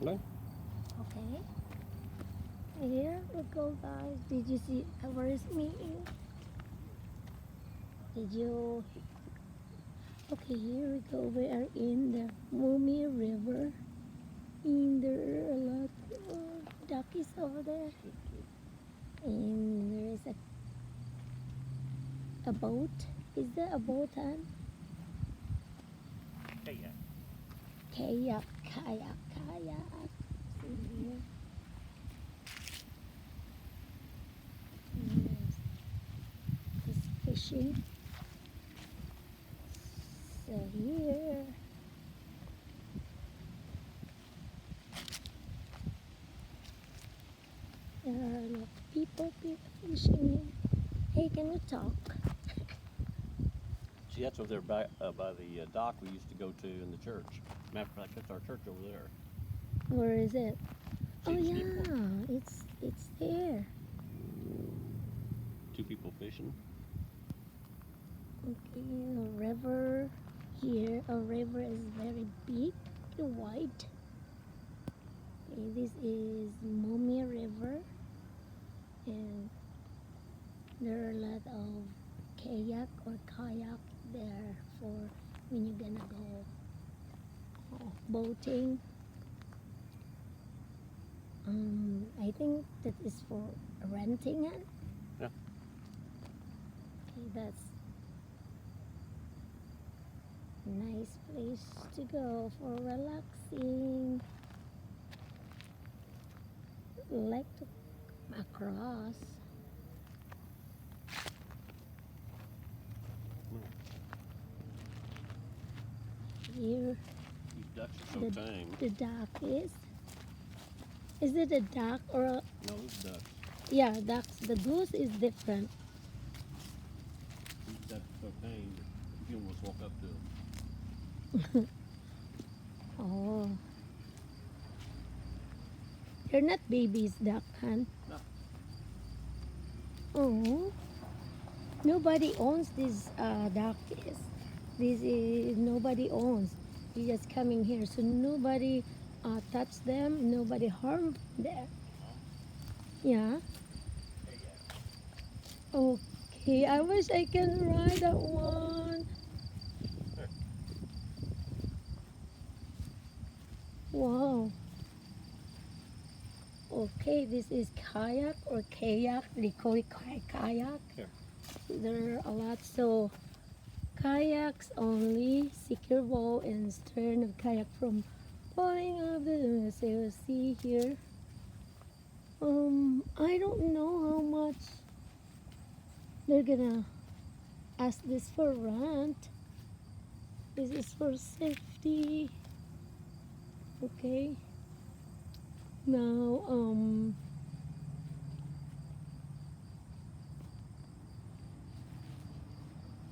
No. Okay. Here we go, guys. Did you see? Where is me? Did you? Okay, here we go. We are in the Mumi River. And there are a lot of duckies over there. And there is a boat. Is there a boat, Han? Kayak. Kayak. See here. And there's this fishing. So here. There are a lot of people fishing here. Hey, can you talk? See, that's over there by the dock we used to go to in the church. Matter of fact, that's our church over there. Where is it? See Oh these yeah, people? it's there. 2 people fishing. Okay, a river here. A river is very big and wide. Okay, this is Mumia River, and there are a lot of kayak there for when you're gonna go boating. I think that is for renting it. Yeah. Okay, that's a nice place to go for relaxing. Like to come across. Here These ducks are so The- tame. the duck is. Is it a duck or a, No, those ducks. yeah, ducks? The goose is different. These ducks are so tame that you almost walk up to them. Oh. They're not babies, duck, Han. No. Oh. Nobody owns this duck. This is nobody owns. They're just coming here, so nobody touch them. Nobody harm them. Yeah. Okay. I wish I can ride that one. Wow. Okay, this is kayak or kayak. They call it kayak. Here. There are a lot. So kayaks only secure bow and stern of kayak from falling off the so you see here. I don't know how much they're gonna ask this for rent. This is for safety. Okay. Now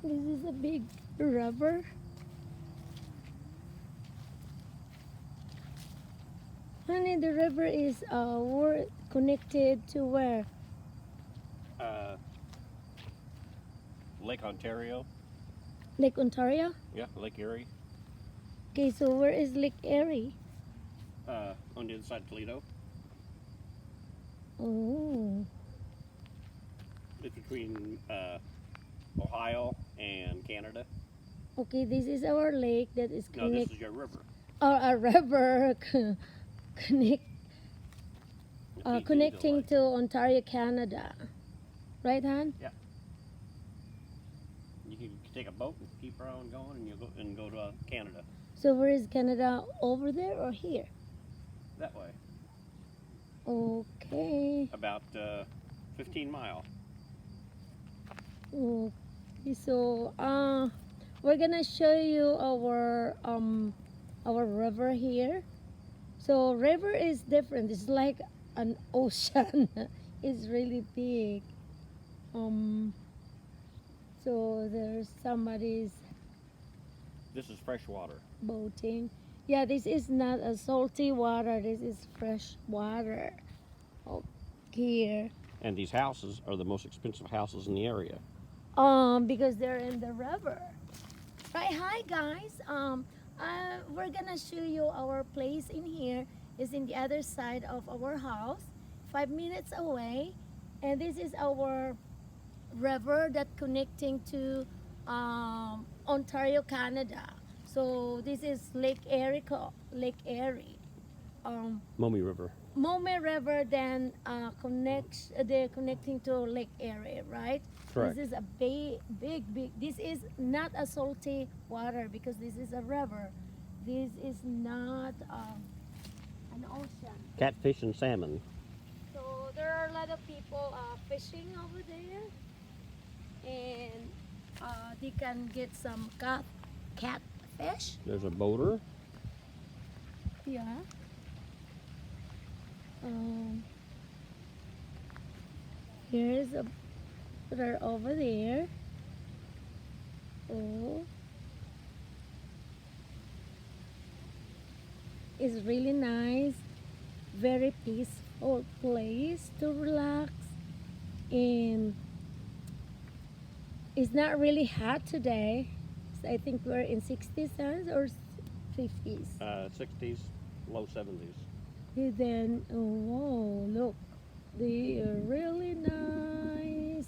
this is a big river. Honey, the river is connected to where? Lake Ontario. Lake Ontario? Yeah, Lake Erie. Okay, so where is Lake Erie? On the other side of Toledo. Oh, It's between Ohio and Canada. okay, this is our lake that is No, this is your river. a river It feeds into connecting the lake. to Ontario, Canada. Right, Han? You can take a boat and keep on going, and go to Canada So where is Canada? Over there or here? that way. Okay. About 15 mile. Okay, so we're gonna show you our river here. So river is different. It's like an ocean. It's really big. So there's somebody's This is fresh water. boating. Yeah, this is not a salty water. This is fresh water. Oh, here. And these houses are the most expensive houses in the area. Because they're in the river. Right, hi guys. We're gonna show you our place in here. is in the other side of our house, 5 minutes away. And this is our river that connecting to Ontario, Canada. So this is Lake Erie, Lake Erie. Mommy River. Mome River then connects they're connecting to Lake Erie, right? Correct. This is a big. This is not a salty water because this is a river. This is not an ocean. Catfish and salmon. So there are a lot of people fishing over there, and they can get some catfish. There's a boater. Yeah. Here's a boater over there. Oh, it's really nice. Very peaceful place to relax, and it's not really hot today. So I think we're in 60s or 50s. 60s, low 70s. And then, oh, whoa, look, they are really nice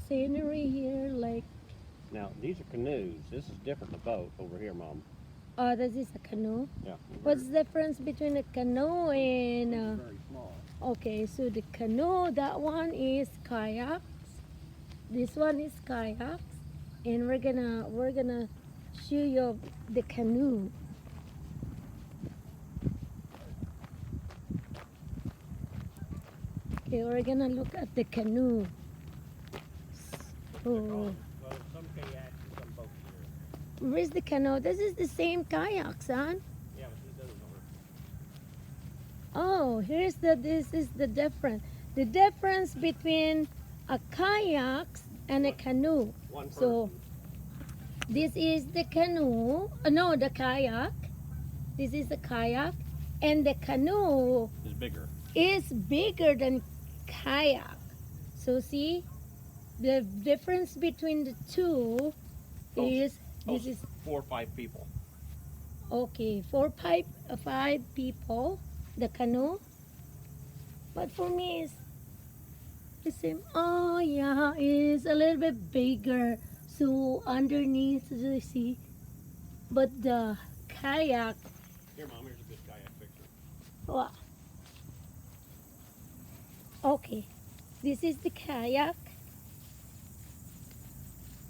scenery here. Like, Now, these are canoes. This is different than a boat over here, Mom. this is a canoe. Yeah. What's the difference between a canoe and? Very small. Okay, so the canoe, that one is kayaks. This one is kayaks, and we're gonna show you the canoe. Okay, we're gonna look at the canoe. Oh, Well, some kayaks and some boats here. where's the canoe? This is the same kayak, son. Yeah, but this doesn't work. Oh, this is the difference. The difference between a kayak and a canoe. One person. So this is the canoe. No, the kayak. This is the kayak, and the canoe It's bigger. is bigger than kayak. So see, the difference between the two is this is 4 or 5 people. okay. Five people, the canoe. But for me, it's the same. Oh yeah, it's a little bit bigger. So underneath, you see, but the kayak. Here, Mom, here's a good kayak picture. Wow. Okay, this is the kayak.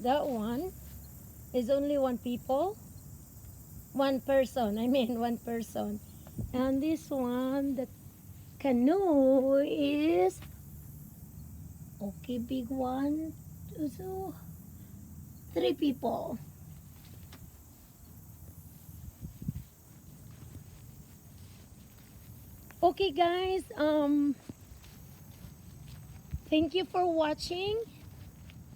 That one is only one people. One person, I mean one person. And this one, the canoe is, okay, big one, two, so 3 people. Okay guys, thank you for watching.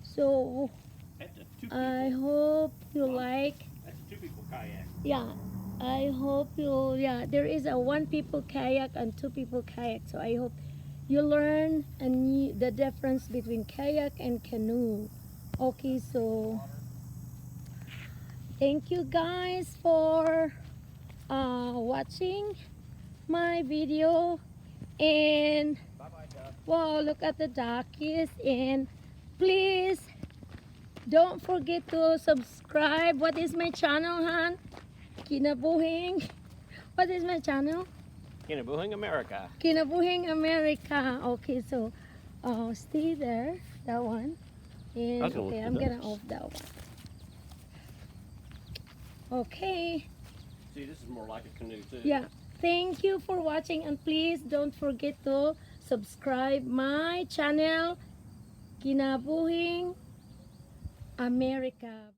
So That's a 2 people. I hope you like. That's a 2 people kayak. Yeah, I hope you. Yeah, there is a 1 people kayak and 2 people kayak. So I hope you learn the difference between kayak and canoe. Okay, so thank you guys for watching my video. And Bye-bye, Dad. wow, look at the duckies. And please don't forget to subscribe. What is my channel, Han? Kinabuhing. What is my channel? Kinabuhing America. Kinabuhing America. Okay, so stay there. That one. And I'll go okay, with I'm the gonna ducks. off that one. Okay. See, this is more like a canoe, too. Yeah. Thank you for watching, and please don't forget to subscribe my channel, Kinabuhing America.